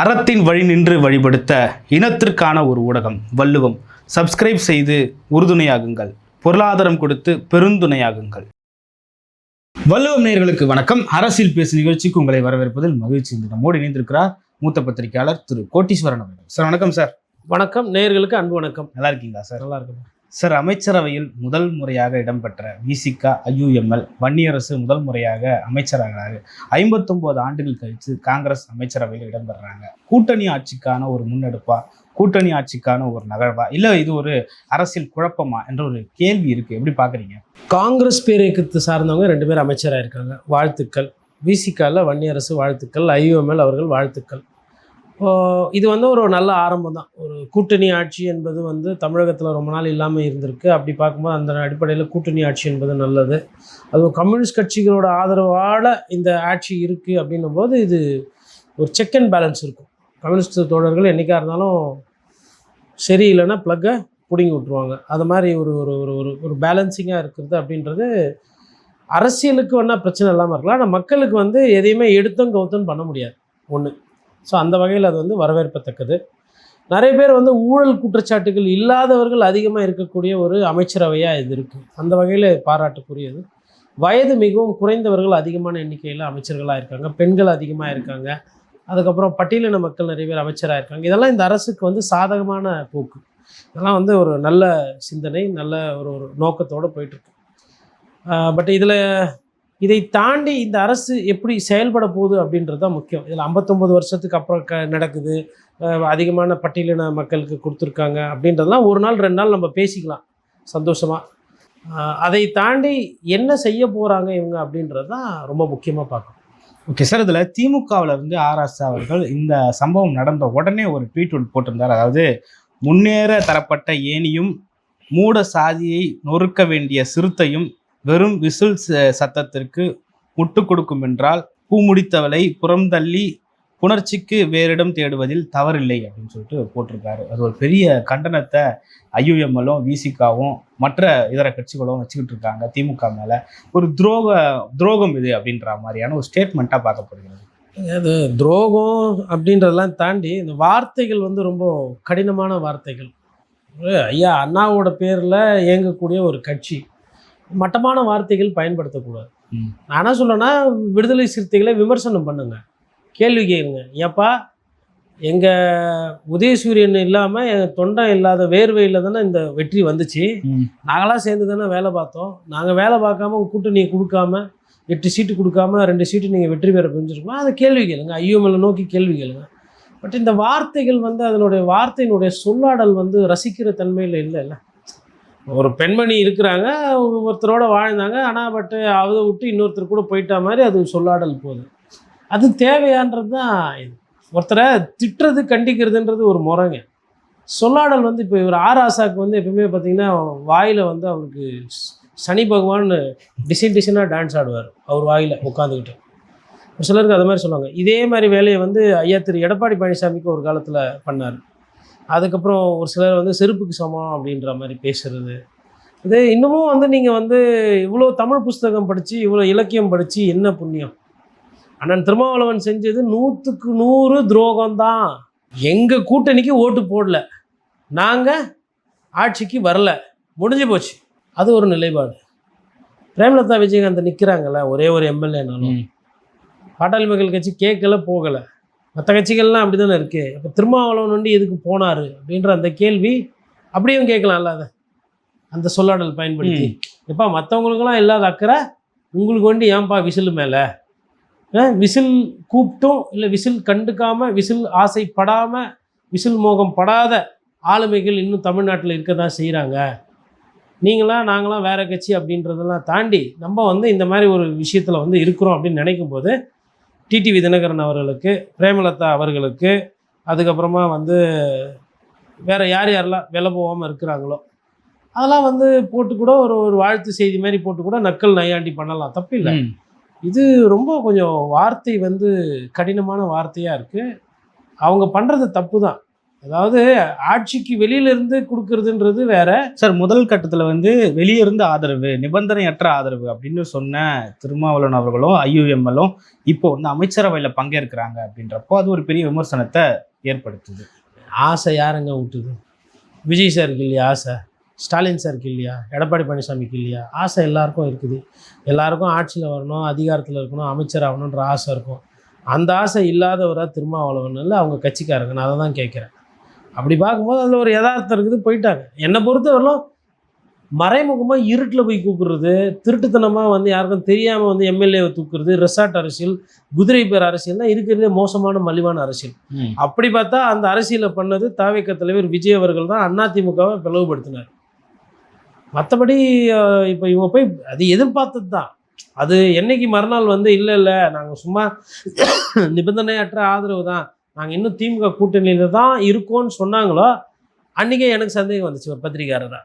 அறத்தின் வழி நின்று வழிபடுத்த இனத்திற்கான ஒரு ஊடகம் வள்ளுவம். சப்ஸ்கிரைப் செய்து உறுதுணையாகுங்கள், பொருளாதாரம் கொடுத்து பெருந்துணையாகுங்கள். வள்ளுவம் நேயர்களுக்கு வணக்கம். அரசியல் பேசு நிகழ்ச்சிக்கு உங்களை வரவேற்பதில் மகிழ்ச்சி. நம்மோடு இணைந்திருக்கிறார் மூத்த பத்திரிகையாளர் திரு கோட்டீஸ்வரன் அவர்கள். சார் வணக்கம். சார் வணக்கம். நேயர்களுக்கு அன்பு வணக்கம். நல்லா இருக்கீங்களா சார்? நல்லா இருக்கும் சார். அமைச்சரவையில் முதல் முறையாக இடம்பெற்ற விசிகா IUML வன்னியரசு முதல் முறையாக அமைச்சராகிறாரு. 59 ஆண்டுகள் கழித்து காங்கிரஸ் அமைச்சரவையில் இடம்பெறாங்க. கூட்டணி ஆட்சிக்கான ஒரு முன்னெடுப்பா, கூட்டணி ஆட்சிக்கான ஒரு நகர்வா, இல்லை இது ஒரு அரசியல் குழப்பமா என்ற ஒரு கேள்வி இருக்கு. எப்படி பாக்குறீங்க? காங்கிரஸ் பேரியக்கத்தை சார்ந்தவங்க 2 பேர் அமைச்சராக இருக்காங்க. வாழ்த்துக்கள். விசிகாவில் வன்னியரசு வாழ்த்துக்கள், IUML அவர்கள் வாழ்த்துக்கள். இது ஒரு நல்ல ஆரம்பம் தான். ஒரு கூட்டணி ஆட்சி என்பது தமிழகத்தில் ரொம்ப நாள் இல்லாமல் இருந்திருக்கு. அப்படி பார்க்கும்போது அந்த அடிப்படையில் கூட்டணி ஆட்சி என்பது நல்லது. அதுவும் கம்யூனிஸ்ட் கட்சிகளோட ஆதரவால் இந்த ஆட்சி இருக்குது அப்படின்னும் போது இது ஒரு செக் அண்ட் பேலன்ஸ் இருக்கும். கம்யூனிஸ்ட் தோழர்கள் என்றைக்காக இருந்தாலும் சரி இல்லைன்னா ப்ளக்கை பிடுங்கி விட்ருவாங்க. அது மாதிரி ஒரு ஒரு ஒரு ஒரு பேலன்சிங்காக இருக்கிறது அப்படின்றது அரசியலுக்கு வேணால் பிரச்சனை இல்லாமல் இருக்கலாம். ஆனால் மக்களுக்கு எதையுமே எடுத்தும் கவுத்தும் பண்ண முடியாது ஒன்று. ஸோ அந்த வகையில் அது வரவேற்பத்தக்கது. நிறைய பேர் ஊழல் குற்றச்சாட்டுகள் இல்லாதவர்கள் அதிகமாக இருக்கக்கூடிய ஒரு அமைச்சரவையாக இது இருக்குது. அந்த வகையில் பாராட்டுக்குரியது. வயது மிகவும் குறைந்தவர்கள் அதிகமான எண்ணிக்கையில் அமைச்சர்களாக இருக்காங்க. பெண்கள் அதிகமாக இருக்காங்க. அதுக்கப்புறம் பட்டியலின மக்கள் நிறைய பேர் அமைச்சராக இருக்காங்க. இதெல்லாம் இந்த அரசுக்கு சாதகமான போக்கு. இதெல்லாம் ஒரு நல்ல சிந்தனை, நல்ல ஒரு நோக்கத்தோடு போயிட்டுருக்கு. பட் இதை தாண்டி இந்த அரசு எப்படி செயல்பட போகுது அப்படின்றது தான் முக்கியம். இதில் 59 வருஷத்துக்கு அப்புறம் நடக்குது, அதிகமான பட்டியலின மக்களுக்கு கொடுத்துருக்காங்க அப்படின்றதெல்லாம் ஒரு நாள் 2 நாள் நம்ம பேசிக்கலாம் சந்தோஷமாக. அதை தாண்டி என்ன செய்ய போகிறாங்க இவங்க அப்படின்றது தான் ரொம்ப முக்கியமாக பார்க்கணும். Okay sir. இதில் திமுகவில் இருந்து ஆராசா அவர்கள் இந்த சம்பவம் நடந்த உடனே ஒரு ட்வீட் போட்டிருந்தார். அதாவது, முன்னேற தரப்பட்ட ஏனியும் மூட சாதியை நொறுக்க வேண்டிய சிறுத்தையும் வெறும் விசில் சத்தத்திற்கு முட்டு கொடுக்கும் என்றால் பூமுடித்தவளை புறம் தள்ளி புணர்ச்சிக்கு வேறிடம் தேடுவதில் தவறில்லை அப்படின்னு சொல்லிட்டு போட்டிருக்காரு. அது ஒரு பெரிய கண்டனத்தை IUMலும் விசிகாவும் மற்ற இதர கட்சிகளும் வச்சுக்கிட்டு இருக்காங்க. திமுக மேலே ஒரு துரோகம் இது அப்படின்ற மாதிரியான ஒரு ஸ்டேட்மெண்ட்டாக பார்க்கப்படுகிறது. அது துரோகம் அப்படின்றதெல்லாம் தாண்டி இந்த வார்த்தைகள் ரொம்ப கடினமான வார்த்தைகள். ஐயா அண்ணாவோட பேரில் இயங்கக்கூடிய ஒரு கட்சி மட்டமான வார்த்தைகள் பயன்படுத்தக்கூடாது. நான் என்ன சொல்லேன்னா, விடுதலை சிறுத்தைகளை விமர்சனம் பண்ணுங்க, கேள்வி கேளுங்க. ஏப்பா, எங்கள் உதயசூரியன் இல்லாமல் எங்கள் தொண்டை இல்லாத வேர்வையில் தானே இந்த வெற்றி வந்துச்சு. நாங்களாம் சேர்ந்து தானே வேலை பார்த்தோம். நாங்கள் வேலை பார்க்காம உங்கள் கூட்டணியை கொடுக்காம 8 சீட்டு கொடுக்காம 2 சீட்டு நீங்கள் வெற்றி பெற புரிஞ்சிருக்கோம். அதை கேள்வி கேளுங்க, IUML நோக்கி கேள்வி கேளுங்க. பட் இந்த வார்த்தைகள் அதனுடைய வார்த்தையினுடைய சொல்லாடல் ரசிக்கிற தன்மையில் இல்லை. ஒரு பெண்மணி இருக்கிறாங்க, ஒருத்தரோட வாழ்ந்தாங்க, ஆனால் பட்டு அதை விட்டு இன்னொருத்தர் கூட போயிட்டா மாதிரி அது சொல்லாடல் போகுது. அது தேவையான்றது தான். ஒருத்தரை திட்டுறது கண்டிக்கிறதுன்றது ஒரு முறைங்க. சொல்லாடல் இப்போ இவர் ஆராசாவுக்கு எப்பவுமே பார்த்திங்கன்னா வாயில் அவருக்கு சனி பகவான் டிசைனாக டான்ஸ் ஆடுவார். அவர் வாயில் உட்காந்துக்கிட்டு ஒரு சிலருக்கு அது மாதிரி சொல்லுவாங்க. இதே மாதிரி வேலையை ஐயா திரு எடப்பாடி பழனிசாமிக்கு ஒரு காலத்தில் பண்ணார். அதுக்கப்புறம் ஒரு சிலர் செருப்புக்கு சமம் அப்படின்ற மாதிரி பேசுகிறது. இது இன்னமும் நீங்கள் இவ்வளோ தமிழ் புஸ்தகம் படித்து இவ்வளோ இலக்கியம் படித்து என்ன புண்ணியம்? அண்ணன் திருமாவளவன் செஞ்சது 100க்கு 100 துரோகம்தான். எங்கள் கூட்டணிக்கு ஓட்டு போடல, நாங்கள் ஆட்சிக்கு வரல, முடிஞ்சு போச்சு. அது ஒரு நிலைப்பாடு. பிரேமலதா விஜயகாந்த் நிற்கிறாங்கல்ல, ஒரே ஒரு MLAனாலும் பாட்டாளி மக்கள் கட்சி கேட்கல, போகலை. மற்ற கட்சிகள்லாம் அப்படி தானே இருக்குது. அப்போ திருமாவளவன் எதுக்கு போனார் அப்படின்ற அந்த கேள்வி அப்படியும் கேட்கலாம்ல. அதை அந்த சொல்லாடல் பயன்படுத்தி, எப்பா மற்றவங்களுக்கெல்லாம் இல்லாத அக்கறை உங்களுக்கு ஏன்பா விசில் மேலே? விசில் கூப்பிட்டும் இல்லை விசில் கண்டுக்காமல், விசில் ஆசைப்படாமல், விசில் மோகம் படாத ஆளுமைகள் இன்னும் தமிழ்நாட்டில் இருக்க தான் செய்கிறாங்க. நாங்களாம் வேறு கட்சி அப்படின்றதெல்லாம் தாண்டி நம்ம இந்த மாதிரி ஒரு விஷயத்தில் இருக்கிறோம் அப்படின்னு நினைக்கும் போது டிடிவி தினகரன் அவர்களுக்கு, பிரேமலதா அவர்களுக்கு, அதுக்கப்புறமா வேறு யாரெல்லாம் விலை போகாமல் இருக்கிறாங்களோ அதெல்லாம் போட்டு கூட ஒரு வாழ்த்து செய்தி மாதிரி போட்டு கூட நக்கல் நையாண்டி பண்ணலாம், தப்பில்லை. இது ரொம்ப கொஞ்சம் வார்த்தை கடினமான வார்த்தையாக இருக்குது. அவங்க பண்ணுறது தப்பு தான். அதாவது ஆட்சிக்கு வெளியிலிருந்து கொடுக்கறதுன்றது வேற. சார் முதல் கட்டத்துல வந்து வெளியிருந்து ஆதரவு, நிபந்தனையற்ற ஆதரவு அப்படின்னு சொன்ன திருமாவளவன் அவர்களும் ஐயுஎம்எல்லும் இப்போ வந்து அமைச்சரவையில பங்கேற்கிறாங்க அப்படின்றப்போ அது ஒரு பெரிய விமர்சனத்தை ஏற்படுத்துது. ஆசை யாருங்க விட்டுது? விஜய் சாருக்கு இல்லையா ஆசை? ஸ்டாலின் சாருக்கு இல்லையா? எடப்பாடி பழனிசாமிக்கு இல்லையா? ஆசை எல்லாருக்கும் இருக்குது. எல்லாருக்கும் ஆட்சியில் வரணும், அதிகாரத்தில் இருக்கணும், அமைச்சர் ஆகணுன்ற ஆசை இருக்கும். அந்த ஆசை இல்லாதவராக திருமாவளவன் இல்லை, அவங்க கட்சிக்காரங்க. நான் அதை தான் கேட்குறேன். அப்படி பார்க்கும்போது அதில் ஒரு யதார்த்தம் இருக்குது, போயிட்டாங்க. என்னை பொறுத்தவரையிலும் மறைமுகமாக இருட்டில் போய் கூப்பிடுறது, திருட்டுத்தனமாக வந்து யாருக்கும் தெரியாமல் வந்து எம்எல்ஏவை தூக்குறது, ரெசார்ட் அரசியல், குதிரை பேர் அரசியல் தான் இருக்கிறதுலே மோசமான மலிவான அரசியல். அப்படி பார்த்தா அந்த அரசியலை பண்ணது தாவேக தலைவர் விஜய் அவர்கள் தான் அதிமுகவை பிளவுபடுத்தினார். மற்றபடி இப்போ இவங்க போய் அது எதிர்பார்த்தது தான். அது என்னைக்கு மறுநாள் வந்து இல்லை நாங்கள் சும்மா நிபந்தனையற்ற ஆதரவு தான், நாங்கள் இன்னும் திமுக கூட்டணியில் தான் இருக்கோன்னு சொன்னாங்களோ அன்றைக்கே எனக்கு சந்தேகம் வந்துச்சு ஒரு பத்திரிக்காரராக.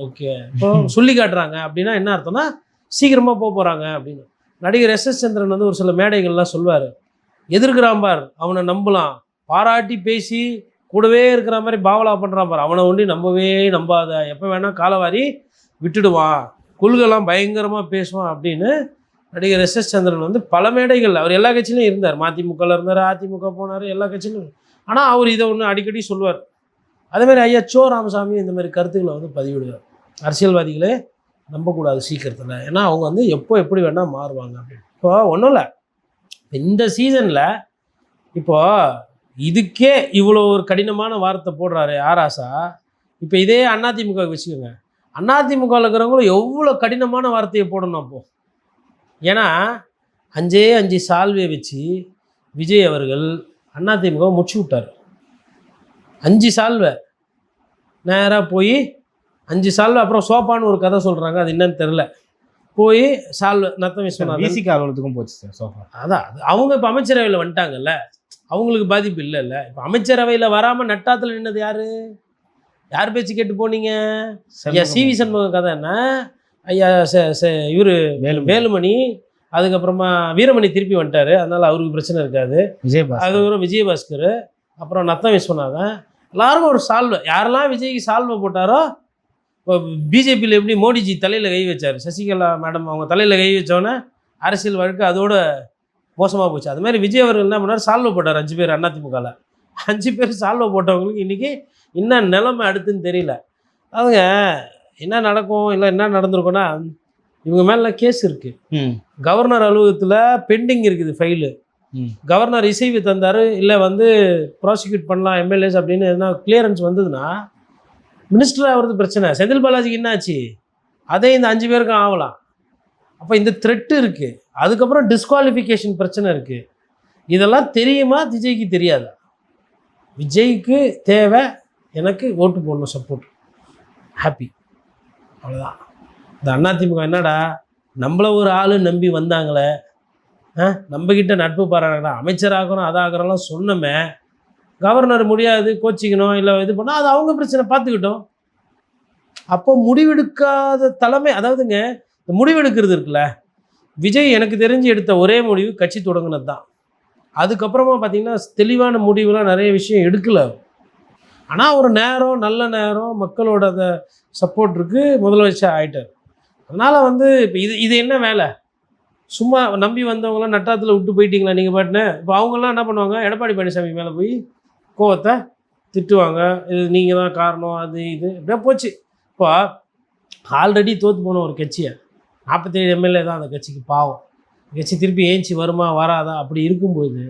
ஓகே, இப்போ சொல்லி காட்டுறாங்க அப்படின்னா என்ன அர்த்தம்னா சீக்கிரமாக போகிறாங்க அப்படின்னு. நடிகர் எஸ்.எஸ். சந்திரன் வந்து ஒரு சில மேடைகள்லாம் சொல்வார், எதிர்க்கிறான் பார் அவனை நம்பலாம், பாராட்டி பேசி கூடவே இருக்கிற மாதிரி பாவலா பண்ணுறான் பார், அவனை ஒண்டி நம்பவே நம்பாத, எப்போ வேணால் காலவாரி விட்டுடுவான், கொள்கைலாம் பயங்கரமாக பேசுவான் அப்படின்னு நடிகர் எஸ்.எஸ். சந்திரன் வந்து பல மேடைகள், அவர் எல்லா கட்சியிலையும் இருந்தார், மதிமுகவில் இருந்தார், அதிமுக போனார், எல்லா கட்சியிலும். ஆனால் அவர் இதை ஒன்று அடிக்கடி சொல்லுவார். அதேமாதிரி ஐயா சோ ராமசாமி இந்த மாதிரி கருத்துக்களை வந்து பதிவிடுவார். அரசியல்வாதிகளே நம்பக்கூடாது சீக்கிரத்தில், ஏன்னா அவங்க வந்து எப்போ எப்படி வேணால் மாறுவாங்க அப்படின்னு. இப்போ ஒன்றும் இல்லை, இந்த சீசனில் இப்போது இதுக்கே இவ்வளோ ஒரு கடினமான வார்த்தை போடுறாரு ஆராசா. இப்போ இதே அதிமுக வச்சுக்கோங்க, அதிமுகவில் இருக்கிறவங்களும் எவ்வளோ கடினமான வார்த்தையை போடணும் அப்போது. ஏன்னா 5 சால்வையை வச்சு விஜய் அவர்கள் அதிமுகவை முடிச்சு விட்டார். 5 சால்வை நேராக போய் 5 சால்வை, அப்புறம் சோப்பான்னு ஒரு கதை சொல்கிறாங்க, அது என்னன்னு தெரில, போய் சால்வை நத்தம் விஸ்வநாதன் விசிக அலுவலகத்துக்கும் போச்சு சார் சோஃபா. அதான் அவங்க இப்போ அமைச்சரவையில் வந்துட்டாங்கல்ல, அவங்களுக்கு பாதிப்பு இல்லைல்ல. இப்போ அமைச்சரவையில் வராமல் நட்டாத்தில் நின்னது யார் பேச்சு கேட்டு போனீங்க? ஐயா சிவி சண்முகம் கதை என்ன, ஐயா இவர் வேலுமணி, அதுக்கப்புறமா வீரமணி திருப்பி வந்துட்டார், அதனால் அவருக்கு பிரச்சனை இருக்காது. அதுக்கப்புறம் விஜயபாஸ்கர், அப்புறம் நத்தம் விஸ்வநாதன், எல்லாருக்கும் ஒரு சால்வை. யாரெல்லாம் விஜய்க்கு சால்வை போட்டாரோ, இப்போ பிஜேபியில் எப்படி மோடிஜி தலையில் கை வச்சார், சசிகலா மேடம் அவங்க தலையில் கை வச்சோன்னே அரசியல் வழக்கு அதோட மோசமாக போச்சு. அது மாதிரி விஜய் அவர்கள் என்ன பண்ணார், சால்வை போட்டார் 5 பேர் அதிமுகவில். 5 பேர் சால்வை போட்டவங்களுக்கு இன்றைக்கி என்ன நிலைமை அடுத்துன்னு தெரியல. அதுங்க என்ன நடக்கும் இல்லை என்ன நடந்திருக்குன்னா, இவங்க மேலே கேஸ் இருக்குது, கவர்னர் அலுவலகத்தில் பெண்டிங் இருக்குது ஃபைலு, கவர்னர் இசைவு தந்தார், இல்லை வந்து ப்ராசிக்யூட் பண்ணலாம் எம்எல்ஏஸ் அப்படின்னு எதுனா கிளியரன்ஸ் வந்ததுன்னா மினிஸ்டர் ஆகிறது பிரச்சனை. செந்தில் பாலாஜிக்கு என்ன ஆச்சு, அதே இந்த 5 பேருக்கும் ஆகலாம். அப்போ இந்த த்ரெட்டு இருக்குது, அதுக்கப்புறம் டிஸ்குவாலிஃபிகேஷன் பிரச்சனை இருக்குது. இதெல்லாம் தெரியுமா விஜய்க்கு தெரியாதா? விஜய்க்கு தேவை எனக்கு ஓட்டு போடணும், சப்போர்ட், ஹாப்பி, அவ்வளோதான். இந்த அதிமுக என்னடா நம்மள ஒரு ஆள் நம்பி வந்தாங்களே, நம்மக்கிட்ட நட்பு பாராட்டா, அமைச்சராகணும் அதாகிறோம்லாம் சொன்னோமே, கவர்னர் முடியாது கோச்சிக்கணும் இல்லை இது பண்ணால் அது அவங்க பிரச்சனை பார்த்துக்கிட்டோம். அப்போ முடிவெடுக்காத தலைமை, அதாவதுங்க இந்த முடிவெடுக்கிறது இருக்குல்ல, விஜய் எனக்கு தெரிஞ்சு எடுத்த ஒரே முடிவு கட்சி தொடங்கினது தான். அதுக்கப்புறமா பார்த்திங்கன்னா தெளிவான முடிவுலாம் நிறைய விஷயம் எடுக்கலை. ஆனால் ஒரு நேரம், நல்ல நேரம், மக்களோட அந்த சப்போர்ட் இருக்குது, முதலமைச்சர் ஆகிட்டார். அதனால் வந்து இப்போ இது என்ன வேலை, சும்மா நம்பி வந்தவங்களாம் நட்டாத்தில் விட்டு போயிட்டீங்களா நீங்கள் பாட்டுன்னு. இப்போ அவங்கெல்லாம் என்ன பண்ணுவாங்க, எடப்பாடி பழனிசாமி மேலே போய் கோவத்தை திட்டுவாங்க, இது நீங்கள் தான் காரணம், அது இது இப்படியே போச்சு. இப்போ ஆல்ரெடி தோற்று போன ஒரு கட்சியை 47 எம்எல்ஏ தான் அந்த கட்சிக்கு பாவம். கட்சி திருப்பி ஏஞ்சி வருமா வராதா அப்படி இருக்கும்போது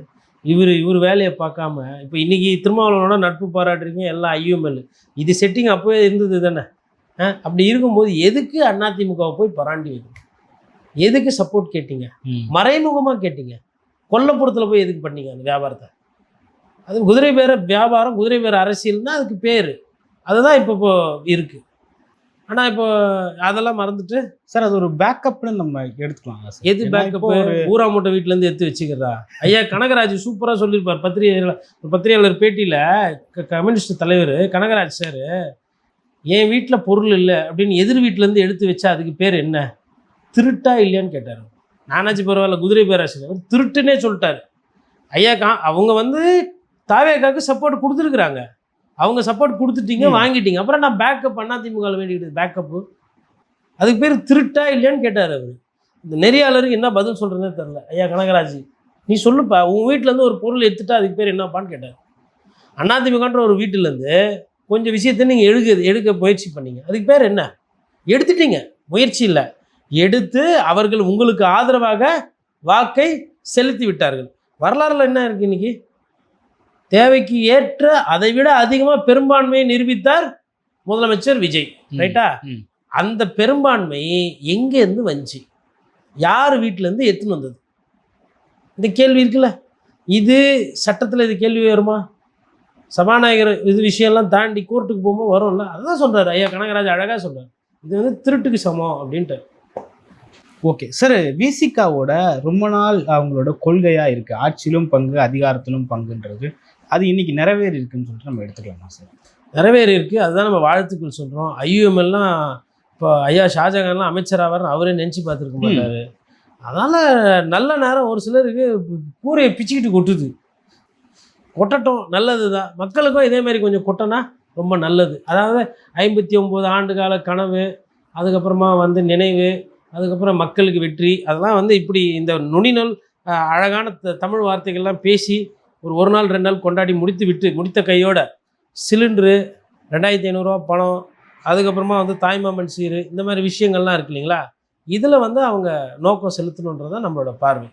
இவர் வேலையை பார்க்காம இப்போ இன்றைக்கி திருமாவளவனோட நட்பு பாராட்டுறீங்க எல்லாம் ஐயுஎம்எல், இது செட்டிங் அப்போவே இருந்தது தானே. அப்படி இருக்கும்போது எதுக்கு அதிமுகவை போய் பராண்டி வைக்கணும், எதுக்கு சப்போர்ட் கேட்டீங்க, மறைமுகமாக கேட்டீங்க, கொல்லப்புறத்தில் போய் எதுக்கு பண்ணீங்க அந்த வியாபாரத்தை? அது குதிரை பேர வியாபாரம், குதிரை பேர அரசியல்னா அதுக்கு பேர், அதுதான் இப்போ இருக்குது. ஆனால் இப்போ அதெல்லாம் மறந்துட்டு சார் அது ஒரு பேக்கப்னு நம்ம எடுத்துக்கலாம். எது பேக்கப்? ஊரா மூட்டை வீட்டிலேருந்து எடுத்து வச்சுக்கிறதா? ஐயா கனகராஜ் சூப்பராக சொல்லியிருப்பார் பத்திரிகையாளர் பேட்டியில். கம்யூனிஸ்ட் தலைவர் கனகராஜ் சார், என் வீட்டில் பொருள் இல்லை அப்படின்னு எதிர் வீட்டிலேருந்து எடுத்து வச்சா அதுக்கு பேர் என்ன, திருட்டா இல்லையான்னு கேட்டார். நானாச்சு பரவாயில்ல, குதிரை பேராசிரியர் திருட்டுன்னே சொல்லிட்டார். ஐயா அவங்க வந்து தாவேகாவுக்கு சப்போர்ட் கொடுத்துருக்குறாங்க, அவங்க சப்போர்ட் கொடுத்துட்டீங்க, வாங்கிட்டீங்க. அப்புறம் நான் பேக்கப் அதிமுக வேண்டிக்கிட்டு பேக்கப்பு. அதுக்கு பேர் திருட்டா இல்லையான்னு கேட்டார் அவர். இந்த நெறியாளருக்கு என்ன பதில் சொல்கிறதுனே தெரில. ஐயா கனகராஜ், நீ சொல்லுப்பா, உன் வீட்டிலேருந்து ஒரு பொருள் எடுத்துட்டா அதுக்கு பேர் என்னப்பான்னு கேட்டார். அதிமுகன்ற ஒரு வீட்டிலேருந்து கொஞ்சம் விஷயத்தை நீங்கள் எடுக்க முயற்சி பண்ணீங்க, அதுக்கு பேர் என்ன? எடுத்துட்டீங்க, முயற்சி இல்லை, எடுத்து அவர்கள் உங்களுக்கு ஆதரவாக வாக்கை செலுத்தி விட்டார்கள். வரலாறுல என்ன இருக்குது இன்னைக்கு? தேவைக்கு ஏற்ற அதை விட அதிகமாக பெரும்பான்மையை நிரூபித்தார் முதலமைச்சர் விஜய். ரைட்டா? அந்த பெரும்பான்மை எங்கேருந்து வந்துச்சு? யார் வீட்டிலேருந்து எடுத்துன்னு வந்தது? இந்த கேள்வி இருக்குல்ல, இது சட்டத்தில் இது கேள்வி வருமா? சபாநாயகர் இது விஷயம்லாம் தாண்டி கோர்ட்டுக்கு போகும்போது வரும்ல. அதுதான் சொல்கிறார் ஐயா கனகராஜ், அழகாக சொல்கிறார், இது வந்து திருட்டுக்கு சமம் அப்படின்ட்டு. ஓகே சார், விசிகாவோட ரொம்ப நாள் அவங்களோட கொள்கையாக இருக்குது ஆட்சியிலும் பங்கு அதிகாரத்திலும் பங்குன்றது. அது இன்னைக்கு நிறைவேறி இருக்குன்னு சொல்லிட்டு நம்ம எடுத்துக்கலாமா சார்? நிறைவேறி இருக்குது, அதுதான் நம்ம வாழ்த்துக்கள் சொல்கிறோம். ஐயுஎம்எல்லாம் இப்போ ஐயா ஷாஜகான்லாம் அமைச்சராவார்னு அவரே நினச்சி பார்த்துருக்க மாட்டார். அதனால் நல்ல நேரம் ஒரு சிலருக்கு கூரையை பிச்சுக்கிட்டு கொட்டுது. கொட்டட்டும், நல்லது தான். மக்களுக்கும் இதே மாதிரி கொஞ்சம் கொட்டினா ரொம்ப நல்லது. அதாவது 59 ஆண்டு கால கனவு, அதுக்கப்புறமா வந்து நினைவு, அதுக்கப்புறம் மக்களுக்கு வெற்றி, அதெல்லாம் வந்து இப்படி இந்த நுனிநூல் அழகான தமிழ் வார்த்தைகள்லாம் பேசி ஒரு நாள் 2 நாள் கொண்டாடி முடித்த கையோட சிலிண்ட்ரு 2500 பணம், அதுக்கப்புறமா வந்து தாய்மாமன் சீரு, இந்த மாதிரி விஷயங்கள்லாம் இருக்கு இல்லைங்களா? இதில் வந்து அவங்க நோக்கம் செலுத்தணுன்றதான் நம்மளோட பார்வை.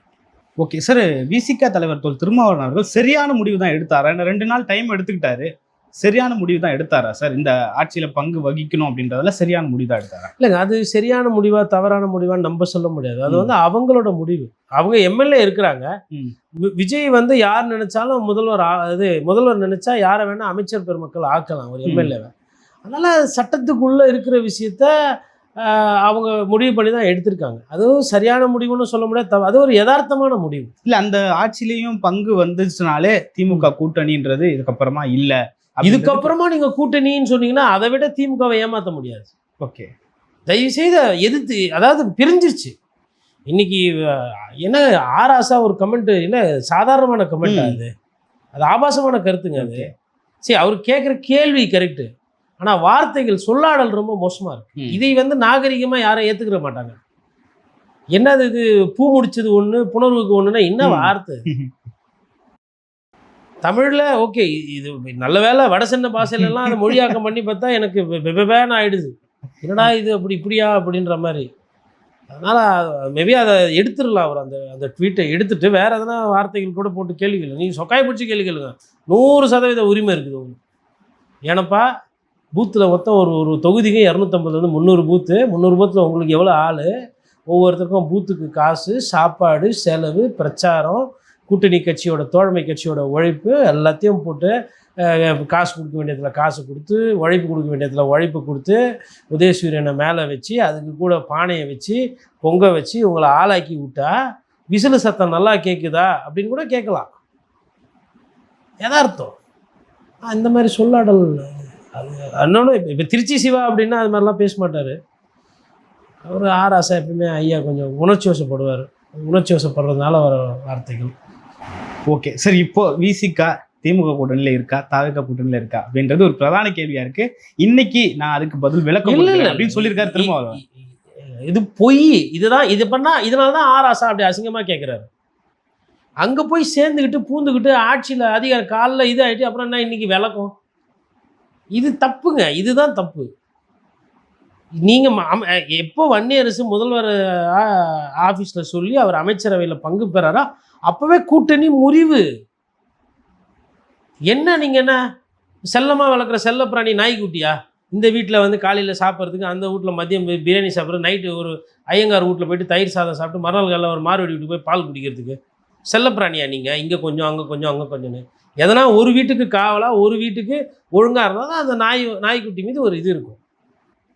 ஓகே சார், விசிக தலைவர் தொல் திருமாவளவன் அவர்கள் சரியான முடிவு தான் எடுத்தாரா? 2 நாள் டைம் எடுத்துக்கிட்டாரு, சரியான முடிவு தான் எடுத்தாரா சார்? இந்த ஆட்சியில் பங்கு வகிக்கணும் அப்படின்றதுல சரியான முடிவு தான் எடுத்தாரா? இல்லைங்க, அது சரியான முடிவா தவறான முடிவான்னு நம்ம சொல்ல முடியாது. அது வந்து அவங்களோட முடிவு. அவங்க எம்எல்ஏ இருக்கிறாங்க. விஜய் வந்து யார் நினைச்சாலும் முதல்வர் நினைச்சா யாரை வேணா அமைச்சர் பெருமக்கள் ஆக்கலாம் ஒரு எம்எல்ஏவை. அதனால சட்டத்துக்குள்ள இருக்கிற விஷயத்த அவங்க முடிவு பண்ணி தான் எடுத்திருக்காங்க. அதுவும் சரியான முடிவுன்னு சொல்ல முடியாது, அது ஒரு யதார்த்தமான முடிவு. இல்லை, அந்த ஆட்சியிலையும் பங்கு வந்துச்சுனாலே திமுக கூட்டணின்றது இதுக்கப்புறமா இல்லை. இதுக்கப்புறமா நீங்க கூட்டணின்னு சொன்னீங்கன்னா அதை விட திமுகவை ஏமாற்ற முடியாது. ஓகே, தயவு செய்து எதிர்த்து, அதாவது பிரிஞ்சிருச்சு இன்னைக்கு. என்ன ஆராசா ஒரு கமெண்ட், என்ன சாதாரணமான கமெண்ட், அது ஆபாசமான கருத்துங்க அது. சரி, அவர் கேட்குற கேள்வி கரெக்டு, ஆனால் வார்த்தைகள் சொல்லாடல் ரொம்ப மோசமாக இருக்கு. இதை வந்து நாகரிகமாக யாரும் ஏற்றுக்கிற மாட்டாங்க. என்னது இது, பூ முடிச்சது ஒன்று புணர்வுக்கு ஒன்றுனா என்ன வார்த்தை? தமிழில் ஓகே, இது நல்ல வேலை வடசென்ன பாஷையிலலாம் அதை மொழியாக்கம் பண்ணி பார்த்தா எனக்கு வெபேன்னு ஆகிடுது. என்னடா இது இப்படியா அப்படின்ற மாதிரி. அதனால் மேபி அதை எடுத்துடலாம். அவர் அந்த ட்வீட்டை எடுத்துட்டு வேறு எதனா வார்த்தைகள் கூட போட்டு கேள்வி கேளுங்க. நீங்கள் சொக்காய் பிடிச்சி கேள்வி கேளுங்க, 100% உரிமை இருக்குது உங்களுக்கு. ஏன்னப்பா, பூத்தில் மொத்தம் ஒரு தொகுதிக்கு 250 300 பூத்து, 300 பூத்தில் உங்களுக்கு எவ்வளோ ஆள், ஒவ்வொருத்தருக்கும் பூத்துக்கு காசு, சாப்பாடு, செலவு, பிரச்சாரம், கூட்டணி கட்சியோட தோழமை கட்சியோட உழைப்பு எல்லாத்தையும் போட்டு காசு கொடுக்க வேண்டியதில் காசு கொடுத்து, உழைப்பு கொடுக்க வேண்டியதில் உழைப்பு கொடுத்து, உதயசூரியனை மேலே வச்சு அதுக்கு கூட பானையை வச்சு பொங்க வச்சு உங்களை ஆளாக்கி விட்டா விசிலு சத்தம் நல்லா கேட்குதா அப்படின்னு கூட கேட்கலாம். யதார்த்தம். இந்த மாதிரி சொல்லாடல் அது இன்னொன்று. இப்போ திருச்சி சிவா அப்படின்னா அது மாதிரிலாம் பேச மாட்டார் அவர். ஆராசா எப்பவுமே ஐயா கொஞ்சம் உணர்ச்சி வசப்படுவார். உணர்ச்சி வசப்படுறதுனால வர வார்த்தைகள். ஓகே சரி, இப்போ விசிகா திமுக கூட்டணியில் இருக்கா தாவேகா கூட்டணியில் இருக்கா அப்படின்றது ஒரு பிரதான கேள்வியா இருக்கு. இன்னைக்கு நான் அதுக்கு பதில் விளக்கம் அப்படின்னு சொல்லியிருக்காரு திருமாவளவன். இது பொய், இதுதான் இது பண்ணா இதனால தான் ஆராசா அப்படி அசிங்கமா கேட்குறாரு. அங்கே போய் சேர்ந்துக்கிட்டு பூந்துக்கிட்டு ஆட்சியில் அதிகார காலில் இது ஆகிட்டு அப்புறம் என்ன இன்னைக்கு விளக்கம்? இது தப்புங்க, இதுதான் தப்பு. நீங்கள் எப்போ வன்னியரசு முதல்வர் ஆஃபீஸில் சொல்லி அவர் அமைச்சரவையில் பங்கு பெறாரா அப்போவே கூட்டணி முறிவு. என்ன நீங்கள் என்ன செல்லமாக வளர்க்குற செல்லப்பிராணி நாய்க்குட்டியா? இந்த வீட்டில் வந்து காலையில் சாப்பிட்றதுக்கு, அந்த வீட்டில் மதியம் பிரியாணி சாப்பிட்றது, நைட்டு ஒரு ஐயங்கார் வீட்டில் போயிட்டு தயிர் சாதம் சாப்பிட்டு மறுநாள் காலையில் ஒரு மாறுவடி வீட்டுக்கு போய் பால் குடிக்கிறதுக்கு செல்லப்பிராணியா நீங்கள்? இங்கே கொஞ்சம் அங்கே கொஞ்சம் அங்கே கொஞ்சம்னு எதனா ஒரு வீட்டுக்கு காவலாக ஒரு வீட்டுக்கு ஒழுங்காக இருந்தால் தான் அந்த நாய்க்குட்டி மீது ஒரு இது இருக்கும்.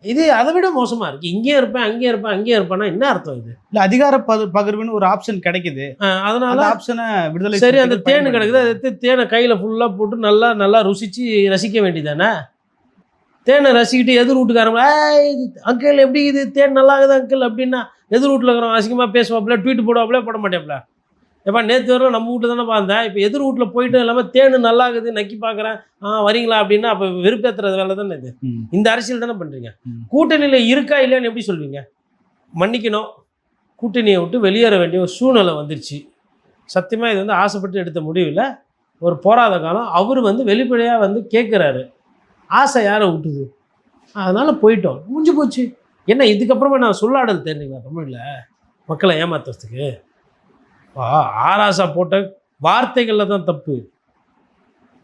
இது அதை விட மோசமாக இருக்குது. இங்கேயும் இருப்பேன் அங்கேயும் இருப்பேன் அங்கேயும் இருப்பேன்னா என்ன அர்த்தம்? இது இல்லை, அதிகார பகிர்வுன்னு ஒரு ஆப்ஷன் கிடைக்குது, அதனால ஆப்ஷனை விடுதலை. சரி, அந்த தேன் கிடைக்குது, அது தேனை கையில் ஃபுல்லாக போட்டு நல்லா ரசிக்க வேண்டியதானே? தேனை ரசிக்கிட்டு எதிர் வீட்டுக்காரங்க அங்கிள் எப்படி இது தேன் நல்லா இருக்குது அங்கிள் அப்படின்னா எதிர் வீட்டில் இருக்கிறவங்க அசிங்கமாக பேசுவாப்புல, ட்வீட் போடுவாப்புல, போட மாட்டேப்ல. எப்பா நேற்று வரும் நம்ம வீட்டில் தானே பார்த்தேன், இப்போ எதிர் வீட்டில் போயிட்டு இல்லாமல் தேனு நல்லா இருக்குது நக்கி பார்க்குறேன், வரீங்களா அப்படின்னா அப்போ வெறுப்பேற்றுறது வேலை தானே இது. இந்த அரசியல் தானே பண்ணுறீங்க. கூட்டணியில் இருக்கா இல்லையான்னு எப்படி சொல்வீங்க? மன்னிக்கணும், கூட்டணியை விட்டு வெளியேற வேண்டிய ஒரு சூழ்நிலை வந்துருச்சு. சத்தியமாக இது வந்து ஆசைப்பட்டு எடுத்த முடிவில் ஒரு போராத காலம். அவர் வந்து வெளிப்படையாக வந்து கேட்குறாரு, ஆசை யாரை விட்டுது, அதனால் போயிட்டோம், முடிஞ்சு போச்சு. என்ன இதுக்கப்புறமா நான் சொல்லாடல் தெரியுங்களா தமிழில் மக்களை ஏமாத்துறதுக்கு? ஆராசா போட்ட வார்த்தைகளில் தான் தப்பு,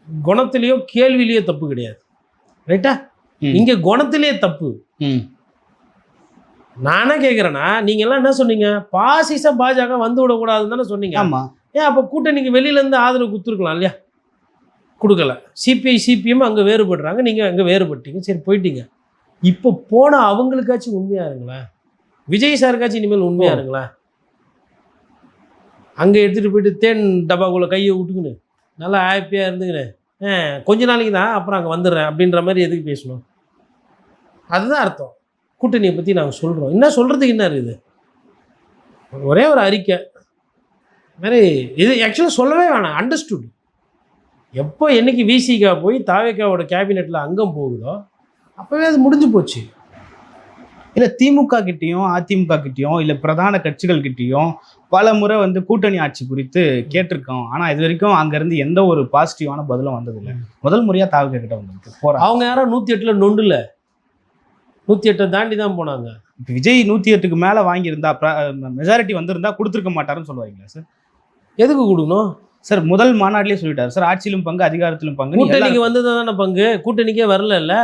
குணத்திலேயோ கேள்வியிலேயோ தப்பு கிடையாது. ரைட்டா? இங்கே குணத்திலேயே தப்பு. நானே கேட்குறேன்னா, நீங்கள் எல்லாம் என்ன சொன்னீங்க? பாசிச பாஜக வந்து விடக்கூடாதுன்னு தானே சொன்னீங்க. ஆமாம். ஏன் அப்போ கூட்டணிக்கு வெளியிலேருந்து ஆதரவு கொடுத்துருக்கலாம் இல்லையா? கொடுக்கல. சிபிஐ சிபிஎம் அங்கே வேறுபடுறாங்க, நீங்கள் அங்கே வேறுபட்டீங்க, சரி போயிட்டீங்க. இப்போ போனால் அவங்களுக்காச்சும் உண்மையாக இருங்களேன், விஜய் சாருக்காச்சும் இனிமேல் உண்மையாக இருங்களேன். அங்கே எடுத்துகிட்டு போயிட்டு தேன் டப்பாக்குள்ளே கையை விட்டுக்குன்னு நல்லா ஹாப்பியாக இருந்துக்கின்னு கொஞ்ச நாளைக்கு தான் அப்புறம் அங்கே வந்துடுறேன் அப்படின்ற மாதிரி எதுக்கு பேசணும்? அதுதான் அர்த்தம். கூட்டணியை பற்றி நாங்கள் சொல்கிறோம், என்ன சொல்கிறதுக்கு என்ன இருக்குது? ஒரே ஒரு அறிக்கை மாதிரி இது ஆக்சுவலாக சொல்லவே வேணாம். அண்டர்ஸ்டுட். எப்போ என்னைக்கு விசிகா போய் தாவேக்காவோட கேபினெட்டில் அங்கம் போகுதோ அப்போவே அது முடிஞ்சு போச்சு. இல்லை திமுக கிட்டேயும் அதிமுக கிட்டேயும் இல்லை பிரதான கட்சிகள் கிட்டேயும் பல முறை வந்து கூட்டணி ஆட்சி குறித்து கேட்டிருக்கோம். ஆனால் இது வரைக்கும் அங்கேருந்து எந்த ஒரு பாசிட்டிவான பதிலும் வந்ததில்லை. முதல் முறையாக தாவக கிட்ட வந்துருக்கு போகிறாங்க. அவங்க யாரும் 108 நொண்டுல 108 தாண்டி தான் போனாங்க. இப்போ விஜய் 108க்கு மேலே வாங்கியிருந்தா மெஜாரிட்டி வந்திருந்தா கொடுத்துருக்க மாட்டாருன்னு சொல்லுவாங்களா சார்? எதுக்கு கொடுக்கணும் சார்? முதல் மாநாட்டிலே சொல்லிட்டாரு சார், ஆட்சியிலும் பங்கு அதிகாரத்திலும் பங்கு. கூட்டணிக்கு வந்தது தானே பங்கு, கூட்டணிக்கே வரல.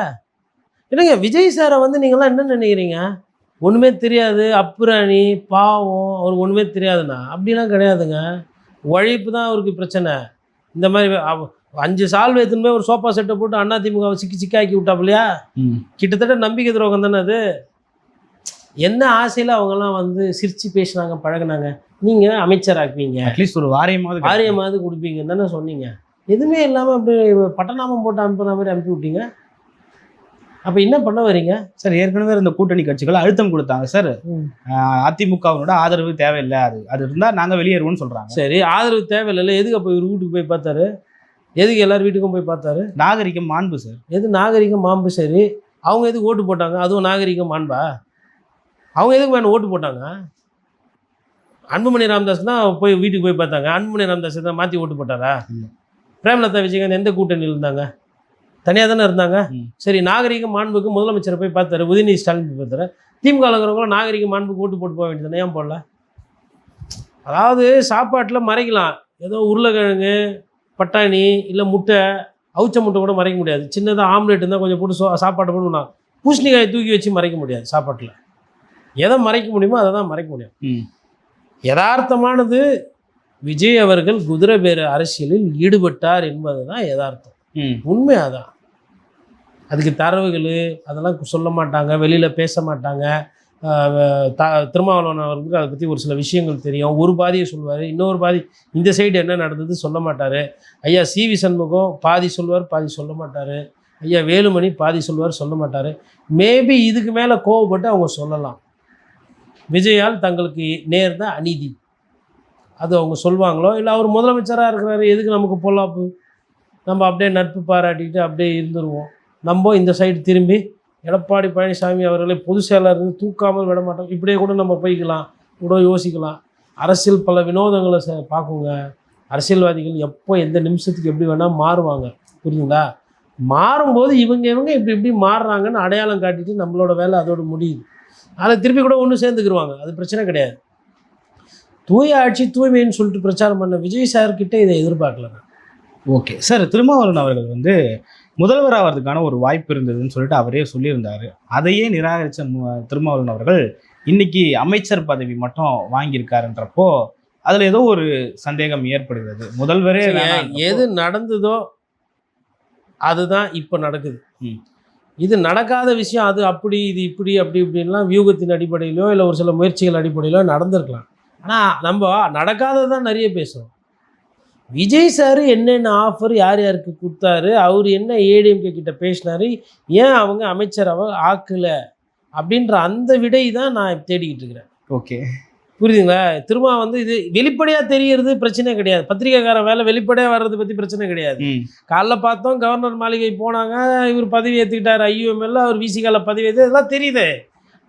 என்னங்க விஜய் சாரை வந்து நீங்களாம் என்ன நினைக்கிறீங்க? ஒன்றுமே தெரியாது, அப்புறாணி பாவம், அவருக்கு ஒன்றுமே தெரியாதுண்ணா அப்படிலாம் கிடையாதுங்க. உழைப்பு தான் அவருக்கு பிரச்சனை. இந்த மாதிரி 5 சால்வை எடுத்துன்னு போய் ஒரு சோஃபா செட்டை போட்டு அதிமுகவை சிக்காக்கி விட்டாப்புலையா? கிட்டத்தட்ட நம்பிக்கை துரோகம் தானே அது. என்ன ஆசையில் அவங்கெல்லாம் வந்து சிரித்து பேசினாங்க, பழகினாங்க. நீங்கள் அமைச்சராக்குவீங்க, அட்லீஸ்ட் ஒரு வாரியமாவது கொடுப்பீங்கன்னு தானே சொன்னீங்க. எதுவுமே இல்லாமல் அப்படி பட்டநாமம் போட்டு அனுப்புன மாதிரி அனுப்பி விட்டீங்க. அப்போ என்ன பண்ண வரீங்க சார்? ஏற்கனவே இந்த கூட்டணி கட்சிகள் அழுத்தம் கொடுத்தாங்க சார், அதிமுகவோட ஆதரவு தேவையில்லை, அது இருந்தால் நாங்கள் வெளியேறுவோம்னு சொல்கிறாங்க. சரி, ஆதரவு தேவையில்லை, எதுக்கு அப்போ இவர் வீட்டுக்கு போய் பார்த்தாரு? எதுக்கு எல்லார் வீட்டுக்கும் போய் பார்த்தாரு? நாகரிகம் மாண்பு சார். எது நாகரிகம் மாண்பு? சரி, அவங்க எதுக்கு ஓட்டு போட்டாங்க? அதுவும் நாகரிகம் மாண்பா? அவங்க எதுக்கு வேணும் ஓட்டு போட்டாங்க? அன்புமணி ராமதாஸ் தான் போய் வீட்டுக்கு போய் பார்த்தாங்க. அன்புமணி ராமதாஸ் தான் மாற்றி ஓட்டு போட்டாரா? பிரேமலதா விஜயகாந்த் எந்த கூட்டணியில் இருந்தாங்க? தனியாக தானே இருந்தாங்க. சரி, நாகரிக மாண்புக்கு முதலமைச்சரை போய் பார்த்தாரு, உதயநிதி ஸ்டாலின் போய் பார்த்தாரு. திமுக இருக்கிறவங்களும் நாகரிக மாண்புக்கு ஓட்டு போட்டு போக வேண்டியது ஏன் போடல? அதாவது சாப்பாட்டில் மறைக்கலாம், ஏதோ உருளைக்கிழங்கு பட்டாணி இல்லை முட்டை, அவுச்ச முட்டை கூட மறைக்க முடியாது. சின்னதாக ஆம்லேட் இருந்தால் கொஞ்சம் போட்டு சாப்பாட்டை போட்டு பூசணிக்காயை தூக்கி வச்சு மறைக்க முடியாது. சாப்பாட்டில் எதை மறைக்க முடியுமோ அதை தான் மறைக்க முடியும். யதார்த்தமானது விஜய் அவர்கள் குதிரை பேர அரசியலில் ஈடுபட்டார் என்பது தான் யதார்த்தம், உண்மை. அதான் அதுக்கு தரவுகள் அதெல்லாம் சொல்ல மாட்டாங்க, வெளியில் பேச மாட்டாங்க. திருமாவளவன் அவர்களுக்கு அதை பற்றி ஒரு சில விஷயங்கள் தெரியும். ஒரு பாதியை சொல்லுவார், இன்னொரு பாதி இந்த சைடு என்ன நடந்தது சொல்ல மாட்டார். ஐயா சிவி சண்முகம் பாதி சொல்லுவார், பாதி சொல்ல மாட்டார். ஐயா வேலுமணி பாதி சொல்லுவார், சொல்ல மாட்டார். மேபி இதுக்கு மேலே கோவப்பட்டு அவங்க சொல்லலாம், விஜயால் தங்களுக்கு நேர்ந்த அநீதி அது அவங்க சொல்லுவாங்களோ. இல்லை அவர் முதலமைச்சராக இருக்கிறாரு, எதுக்கு நமக்கு பொல்லாப்பு, நம்ம அப்படியே நட்பு பாராட்டிக்கிட்டு அப்படியே இருந்துருவோம். நம்ம இந்த சைடு திரும்பி எடப்பாடி பழனிசாமி அவர்களை பொதுச் செயலாளர் இருந்து தூக்காமல் விட மாட்டோம், இப்படியே கூட நம்ம போய்க்கலாம், கூட யோசிக்கலாம். அரசியல் பல வினோதங்களை பார்க்குங்க. அரசியல்வாதிகள் எப்போ எந்த நிமிஷத்துக்கு எப்படி வேணால் மாறுவாங்க, புரியுதுங்களா? மாறும்போது இவங்க இப்படி மாறுறாங்கன்னு அடையாளம் காட்டிட்டு நம்மளோட வேலை அதோடு முடியுது. அதில் திருப்பி கூட ஒன்று சேர்ந்துக்கிடுவாங்க, அது பிரச்சனை கிடையாது. தூய ஆட்சி தூய்மைன்னு சொல்லிட்டு பிரச்சாரம் பண்ண விஜய் சார்கிட்ட இதை எதிர்பார்க்கல. ஓகே சார், திருமாவளவன் அவர்கள் வந்து முதல்வர் ஆகிறதுக்கான ஒரு வாய்ப்பு இருந்ததுன்னு சொல்லிட்டு அவரே சொல்லியிருந்தாரு. அதையே நிராகரித்த திருமாவளவன் அவர்கள் இன்னைக்கு அமைச்சர் பதவி மட்டும் வாங்கியிருக்காருன்றப்போ அதில் ஏதோ ஒரு சந்தேகம் ஏற்படுகிறது. முதல்வரே எது நடந்ததோ அதுதான் இப்போ நடக்குது. இது நடக்காத விஷயம், அது அப்படி இது இப்படி அப்படி இப்படின்லாம் வியூகத்தின் அடிப்படையிலோ இல்லை ஒரு சில முயற்சிகள் அடிப்படையிலோ நடந்திருக்கலாம். ஆனால் நம்ம நடக்காததான் நிறைய பேசுகிறோம். விஜய் சார் என்னென்ன ஆஃபர் யார் யாருக்கு கொடுத்தாரு, அவர் என்ன ஏடிஎம்கே கிட்ட பேசினாரு, ஏன் அவங்க அமைச்சரவை ஆக்கலை அப்படின்ற அந்த விடை தான் நான் தேடிக்கிட்டு இருக்கிறேன். ஓகே, புரியுதுங்களா? திரும்ப வந்து இது வெளிப்படையாக தெரியறது பிரச்சனை கிடையாது. பத்திரிக்கைக்காரன் வேலை வெளிப்படையாக வர்றது பற்றி பிரச்சனை கிடையாது. காலைல பார்த்தோம் கவர்னர் மாளிகை போனாங்க, இவர் பதவி ஏற்றுக்கிட்டார், ஐயூஎம்எல்ல அவர் விசிகால பதவி ஏற்று, இதெல்லாம் தெரியுது.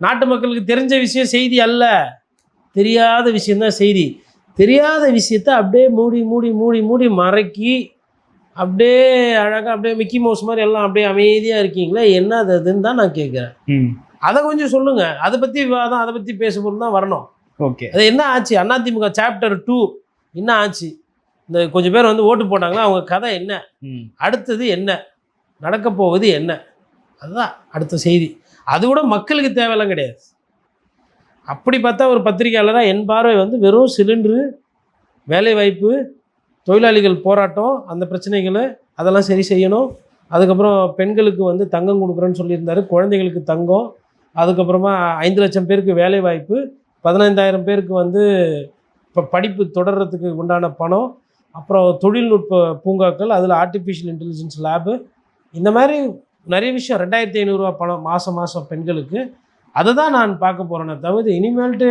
நாட்டு மக்களுக்கு தெரிஞ்ச விஷயம் செய்தி அல்ல, தெரியாத விஷயந்தான் செய்தி. தெரியாத விஷயத்த அப்படியே மூடி மூடி மூடி மூடி மறைக்கி அப்படியே அழகாக அப்படியே மிக்கி மவுஸ் மாதிரி எல்லாம் அப்படியே அமைதியாக இருக்கீங்களா, என்ன அதுன்னு தான் நான் கேட்குறேன். அதை கொஞ்சம் சொல்லுங்கள். அதை பற்றி விவாதம், அதை பற்றி பேசும்போது தான் வரணும். ஓகே, அது என்ன ஆச்சு? அதிமுக சாப்டர் 2 என்ன ஆச்சு? இந்த கொஞ்சம் பேர் வந்து ஓட்டு போட்டாங்களா, அவங்க கதை என்ன, அடுத்தது என்ன நடக்க போவது என்ன, அதுதான் அடுத்த செய்தி. அது கூட மக்களுக்கு தேவையெல்லாம் கிடையாது. அப்படி பார்த்தா ஒரு பத்திரிகையாளராக என் பார்வை வந்து வெறும் சிலிண்டரு, வேலைவாய்ப்பு, தொழிலாளிகள் போராட்டம், அந்த பிரச்சனைகளை அதெல்லாம் சரி செய்யணும். அதுக்கப்புறம் பெண்களுக்கு வந்து தங்கம் கொடுக்குறேன்னு சொல்லியிருந்தாரு, குழந்தைகளுக்கு தங்கம், அதுக்கப்புறமா 5 லட்சம் பேருக்கு வேலைவாய்ப்பு, 15,000 பேருக்கு வந்து இப்போ படிப்பு தொடர்றதுக்கு உண்டான பணம், அப்புறம் தொழில்நுட்ப பூங்காக்கள், அதில் ஆர்டிஃபிஷியல் இன்டெலிஜென்ஸ் லேபு, இந்த மாதிரி நிறைய விஷயம். 2,500 பணம் மாதம் பெண்களுக்கு. அதை தான் நான் பார்க்க போகிறேனே தவிர இனிமேல்ட்டு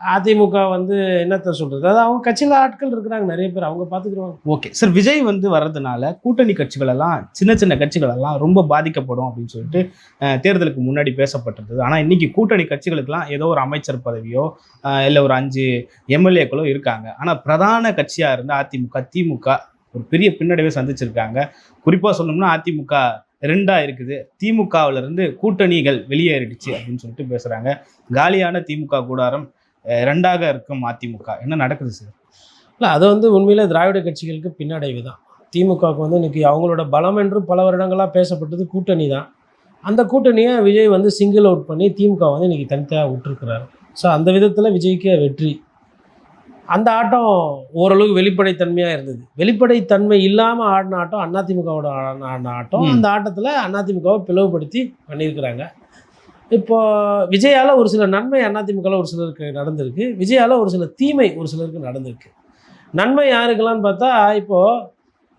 அதிமுக வந்து என்னத்த சொல்கிறது, அதாவது அவங்க கட்சியில் ஆட்கள் இருக்கிறாங்க நிறைய பேர், அவங்க பார்த்துக்குருவாங்க. ஓகே சார், விஜய் வந்து வர்றதுனால கூட்டணி கட்சிகள் எல்லாம் சின்ன சின்ன கட்சிகள் எல்லாம் ரொம்ப பாதிக்கப்படும் அப்படின்னு சொல்லிட்டு தேர்தலுக்கு முன்னாடி பேசப்பட்டிருந்தது. ஆனால் இன்னைக்கு கூட்டணி கட்சிகளுக்கெல்லாம் ஏதோ ஒரு அமைச்சர் பதவியோ இல்லை ஒரு 5 எம்எல்ஏக்களோ இருக்காங்க. ஆனால் பிரதான கட்சியாக இருந்த அதிமுக, திமுக ஒரு பெரிய பின்னடைவை சந்திச்சிருக்காங்க. குறிப்பாக சொல்லணும்னா அதிமுக 2ஆ இருக்குது, திமுகவிலிருந்து கூட்டணிகள் வெளியேறிடுச்சு அப்படின்னு சொல்லிட்டு பேசுகிறாங்க. காலியான திமுக கூடாரம் 2ஆக இருக்கும் அதிமுக. என்ன நடக்குது சார்? இல்லை, அது வந்து உண்மையிலே திராவிட கட்சிகளுக்கு பின்னடைவு தான். திமுகவுக்கு வந்து இன்றைக்கி அவங்களோட பலம் என்று பல வருடங்களாக பேசப்பட்டது கூட்டணி தான். அந்த கூட்டணியை விஜய் வந்து சிங்கிள் அவுட் பண்ணி திமுக வந்து இன்றைக்கி தனித்தனியாக விட்டுருக்கிறாரு. ஸோ அந்த விதத்தில் விஜய்க்கு வெற்றி. அந்த ஆட்டம் ஓரளவுக்கு வெளிப்படைத்தன்மையாக இருந்தது. வெளிப்படைத்தன்மை இல்லாமல் ஆடின ஆட்டம் அதிமுகவோட ஆடின ஆட்டம். அந்த ஆட்டத்தில் அதிமுகவை பிளவுபடுத்தி பண்ணியிருக்கிறாங்க. இப்போ விஜயால் ஒரு சில நன்மை அதிமுகவில் ஒரு சிலருக்கு நடந்திருக்கு, விஜயால் ஒரு சில தீமை ஒரு சிலருக்கு நடந்திருக்கு. நன்மை யாருக்கெல்லாம்னு பார்த்தா, இப்போது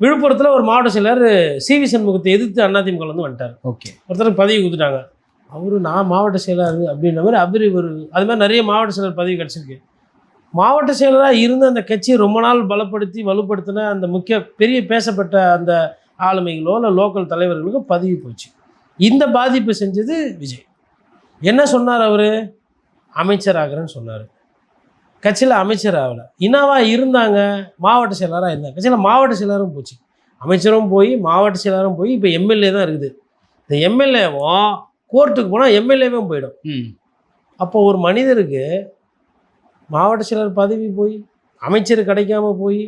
விழுப்புரத்தில் ஒரு மாவட்ட செயலர் சிவி சண்முகத்தை எதிர்த்து அதிமுகவில் வந்து வந்துட்டார். ஓகே, ஒருத்தருக்கு பதவி கொடுத்துட்டாங்க. நான் மாவட்ட செயலர் அப்படின்ற மாதிரி அது மாதிரி நிறைய மாவட்ட செயலர் பதவி கிடச்சிருக்கு. மாவட்ட செயலராக இருந்து அந்த கட்சியை ரொம்ப நாள் பலப்படுத்தி வலுப்படுத்தின அந்த முக்கிய பெரிய பேசப்பட்ட அந்த ஆளுமைகளோ இல்லை லோக்கல் தலைவர்களுக்கோ பதவி போச்சு. இந்த பாதிப்பு செஞ்சது விஜய். என்ன சொன்னார் அவர்? அமைச்சர் ஆகிறேன்னு சொன்னார். கட்சியில் அமைச்சர் ஆகலை, இனாவாக இருந்தாங்க, மாவட்ட செயலராக இருந்தாங்க. கட்சியில் மாவட்ட செயலரும் போச்சு, அமைச்சரும் போய் மாவட்ட செயலரும் போய் இப்போ எம்எல்ஏ தான் இருக்குது. இந்த எம்எல்ஏவும் கோர்ட்டுக்கு போனால் எம்எல்ஏவும் போயிடும். அப்போ ஒரு மனிதருக்கு மாவட்ட செயலர் பதவி போய் அமைச்சர் கிடைக்காம போய்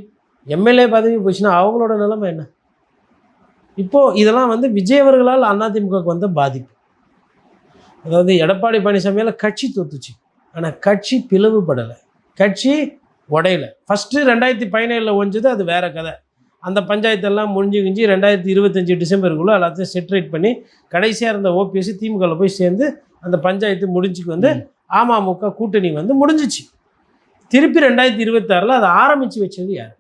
எம்எல்ஏ பதவி போச்சுன்னா அவங்களோட நிலைமை என்ன? இப்போது இதெல்லாம் வந்து விஜய் அவர்களால் அதிமுகவுக்கு வந்த பாதிப்பு. அதாவது எடப்பாடி பழனிசாமியால் கட்சி தோத்துச்சு, ஆனால் கட்சி பிளவுபடலை, கட்சி உடையலை. ஃபஸ்ட்டு 2017 ஒழிஞ்சது, அது வேறு கதை. அந்த பஞ்சாயத்தெல்லாம் முடிஞ்சு 2025 டிசம்பருக்குள்ளே எல்லாத்தையும் செட்ரேட் பண்ணி கடைசியாக இருந்த ஓபிஎஸ் திமுகவில் போய் சேர்ந்து அந்த பஞ்சாயத்து முடிஞ்சுக்கு வந்து அமமுக கூட்டணி வந்து முடிஞ்சிச்சு. திருப்பி 2026 அதை ஆரம்பித்து வச்சது யார்?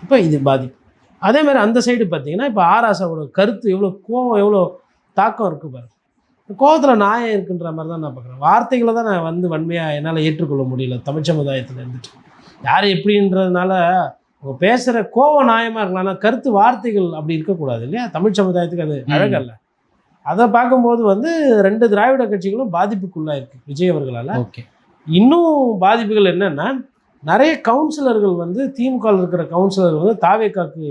இப்போ இது பாதிப்பு. அதே மாதிரி அந்த சைடு பார்த்தீங்கன்னா இப்போ ஆராசாவோட கருத்து எவ்வளோ கோவம், எவ்வளோ தாக்கம் இருக்குது பாருங்க. கோவத்தில் நியாயம் இருக்குன்ற மாதிரி தான் நான் பார்க்குறேன். வார்த்தைகளை தான் நான் வந்து வன்மையாக என்னால் ஏற்றுக்கொள்ள முடியல. தமிழ் சமுதாயத்தில் இருந்துட்டு யார் எப்படின்றதுனால அவங்க பேசுகிற கோவம் நியாயமாக இருக்கலாம், ஆனால் கருத்து வார்த்தைகள் அப்படி இருக்கக்கூடாது இல்லையா? தமிழ் சமுதாயத்துக்கு அது அழகல்ல. அதை பார்க்கும்போது வந்து 2 திராவிட கட்சிகளும் பாதிப்புக்குள்ளாக இருக்குது விஜய் அவர்களால். ஓகே, இன்னும் பாதிப்புகள் என்னென்னா, நிறைய கவுன்சிலர்கள் வந்து திமுகவில் இருக்கிற கவுன்சிலர்கள் வந்து தாவேக்காக்கு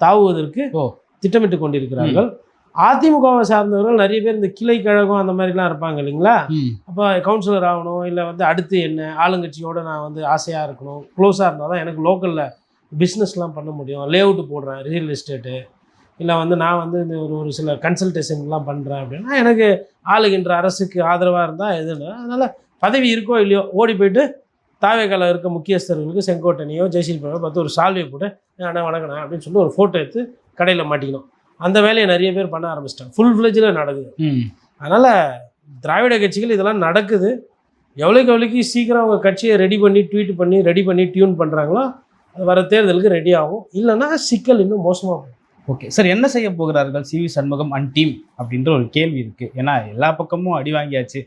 தாவுவதற்கு திட்டமிட்டு கொண்டிருக்கிறார்கள். அதிமுகவை சார்ந்தவர்கள் நிறைய பேர் இந்த கிளை கழகம் அந்த மாதிரிலாம் இருப்பாங்க இல்லைங்களா? அப்போ கவுன்சிலர் ஆகணும், இல்லை வந்து அடுத்து என்ன ஆளுங்கட்சியோடு நான் வந்து ஆசையாக இருக்கணும், க்ளோஸாக இருந்தால் தான் எனக்கு லோக்கலில் பிஸ்னஸ்லாம் பண்ண முடியும், லே அவுட்டு போடுறேன் ரியல் எஸ்டேட்டு, இல்லை வந்து நான் வந்து இந்த ஒரு சில கன்சல்டேஷன்லாம் பண்ணுறேன் அப்படின்னா எனக்கு ஆளுகின்ற அரசுக்கு ஆதரவாக இருந்தால் எதுன்னு. அதனால் பதவி இருக்கோ இல்லையோ ஓடி போய்ட்டு தாவேக்கால இருக்க முக்கியஸ்தர்களுக்கு செங்கோட்டனையோ ஜெயசீலோ பார்த்து ஒரு சால்வையை போட்டு அண்ணா வணக்கண்ணா அப்படின்னு சொல்லிட்டு ஒரு ஃபோட்டோ எடுத்து கடையில் மாட்டிக்கணும். அந்த வேலையை நிறைய பேர் பண்ண ஆரம்பிச்சிட்டாங்க. ஃபுல் ஃப்ளெஜில் நடக்குது. அதனால் திராவிட கட்சிகள் இதெல்லாம் நடக்குது. எவ்வளோக்கு சீக்கிரம் அவங்க கட்சியை ரெடி பண்ணி டியூன் பண்ணுறாங்களோ அது வர தேர்தலுக்கு ரெடி ஆகும். இல்லைன்னா சிக்கல் இன்னும் மோசமாக போகும். ஓகே சார், என்ன செய்ய போகிறார்கள் சிவி சண்முகம் அண்ட் டீம் அப்படின்ற ஒரு கேள்வி இருக்குது. ஏன்னா எல்லா பக்கமும் அடி வாங்கியாச்சு,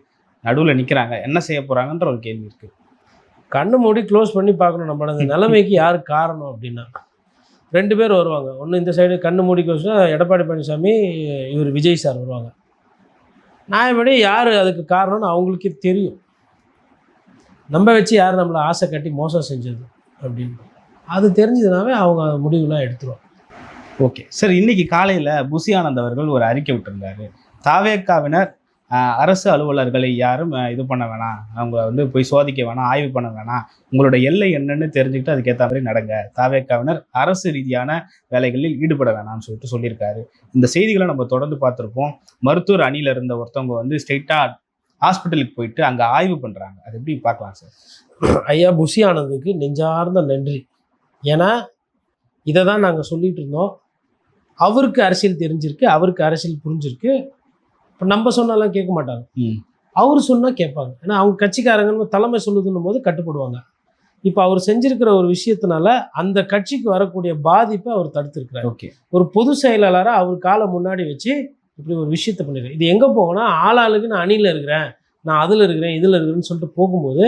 நடுவில் நிற்கிறாங்க, என்ன செய்ய போகிறாங்கன்ற ஒரு கேள்வி இருக்குது. கண்ணு மூடி க்ளோஸ் பண்ணி பார்க்கணும் நம்மளோட அந்த நிலைமைக்கு யார் காரணம் அப்படின்னா 2 பேர் வருவாங்க. ஒன்று இந்த சைடு கண்ணு மூடி க்ளோஸ்னா எடப்பாடி பழனிசாமி, இவர் விஜய் சார் வருவாங்க. நியாயப்படி யார் அதுக்கு காரணம்னு அவங்களுக்கே தெரியும். நம்ம வச்சு யார் நம்மளை ஆசை கட்டி மோசம் செஞ்சது அப்படின்னு அது தெரிஞ்சதுனாவே அவங்க முடிவுலாம் எடுத்துருவாங்க. ஓகே சார், இன்னைக்கு காலையில் புசி ஆனந்த் அவர்கள் ஒரு அறிக்கை விட்டிருந்தாரு. தாவேக்காவினர் அரசு அலுவலர்களை யாரும் இது பண்ண வேணாம், அவங்க வந்து போய் சோதிக்க வேணாம், ஆய்வு பண்ண வேணாம், உங்களோட எல்லை என்னன்னு தெரிஞ்சுக்கிட்டு அதுக்கேற்ற மாதிரி நடங்க, தாவேக்காவினர் அரசு ரீதியான வேலைகளில் ஈடுபட வேணாம்னு சொல்லியிருக்காரு. இந்த செய்திகளை நம்ம தொடர்ந்து பார்த்துருப்போம். மருத்துவர் அணியில் இருந்த ஒருத்தவங்க வந்து ஸ்ட்ரெயிட்டாக ஹாஸ்பிட்டலுக்கு போயிட்டு அங்கே ஆய்வு பண்ணுறாங்க. அது எப்படி பார்க்கலாம் சார்? ஐயா புசி ஆனந்துக்கு நெஞ்சார்ந்த நன்றி. ஏன்னா இதை தான் நாங்கள் சொல்லிகிட்டு இருந்தோம். அவருக்கு அரசியல் தெரிஞ்சிருக்கு, அவருக்கு அரசியல் புரிஞ்சிருக்கு. இப்போ நம்ம சொன்னாலாம் கேட்க மாட்டாங்க, அவர் சொன்னால் கேட்பாங்க. ஏன்னா அவங்க கட்சிக்காரங்கன்னு தலைமை சொல்லுதுன்னும் போது கட்டுப்படுவாங்க. இப்போ அவர் செஞ்சிருக்கிற ஒரு விஷயத்தினால அந்த கட்சிக்கு வரக்கூடிய பாதிப்பை அவர் தடுத்திருக்கிறார். ஓகே, ஒரு பொது செயலாளராக அவர் காலை முன்னாடி வச்சு இப்படி ஒரு விஷயத்த பண்ணிடுறேன். இது எங்கே போகனா ஆளாளுக்கு நான் அணியில் இருக்கிறேன், நான் அதில் இருக்கிறேன், இதில் இருக்கிறேன்னு சொல்லிட்டு போகும்போது